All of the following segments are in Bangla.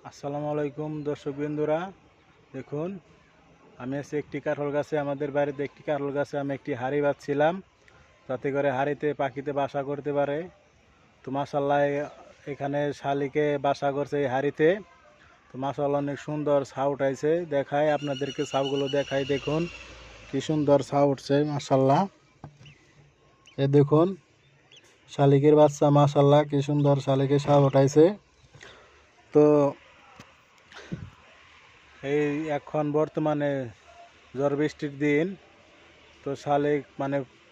আসসালামু আলাইকুম দর্শকবৃন্দরা, দেখুন আমি আছি একটি কাঁঠাল গাছে। আমাদের বাড়িতে একটি কাঁঠাল গাছে আমি একটি হাঁড়ি বাঁধছিলাম, যাতে করে হাঁড়িতে পাখিতে বাসা করতে পারে। তো মাশাআল্লাহ এখানে শালিকে বাসা করছে এই হাঁড়িতে। তো মাশাআল্লাহ অনেক সুন্দর ছাউ উঠাইছে। দেখায় আপনাদেরকে ছাউগুলো দেখাই, দেখুন কি সুন্দর ছাউ উঠছে মাশাআল্লাহ। এ দেখুন শালিকের বাচ্চা, মাশাআল্লাহ কি সুন্দর শালিকে ছাউ উঠাইছে। তো এই এখন বর্তমানে ঝড় বৃষ্টির দিন, তো শালিক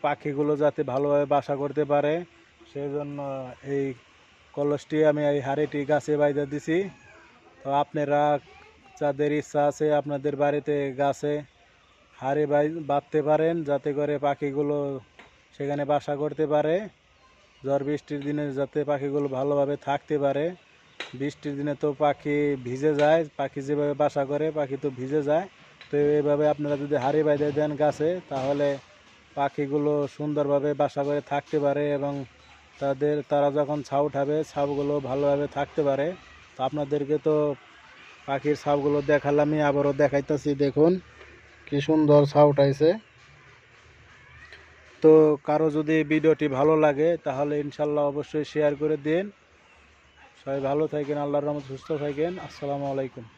পাখিগুলো যাতে ভালোভাবে বাসা করতে পারে সেই জন্য এই কলসটি আমি এই হাঁড়িটি গাছে বাইধা দিছি। তো আপনারা যাদের ইচ্ছা আছে আপনাদের বাড়িতে গাছে হাঁড়ি বাঁধতে পারেন, যাতে করে পাখিগুলো সেখানে বাসা করতে পারে। ঝড় বৃষ্টির দিনে যাতে পাখিগুলো ভালোভাবে থাকতে পারে। বৃষ্টির দিনে তো পাখি ভিজে যায়, পাখি যেভাবে বাসা করে পাখি তো ভিজে যায়। তো এইভাবে আপনারা যদি হাঁড়ি বাইধে দেন গাছে, তাহলে পাখিগুলো সুন্দরভাবে বাসা করে থাকতে পারে এবং তারা যখন ছাউ উঠাবে ছাউগুলো ভালোভাবে থাকতে পারে। তো আপনাদেরকে তো পাখির ছাউগুলো দেখালামই, আবারও দেখাইতেছি। দেখুন কি সুন্দর ছাউ উঠাইছে। তো কারো যদি ভিডিওটি ভালো লাগে তাহলে ইনশাল্লাহ অবশ্যই শেয়ার করে দিন। সবাই ভালো থাকেন, আল্লাহর রহমতে সুস্থ থাকেন। আসসালামু আলাইকুম।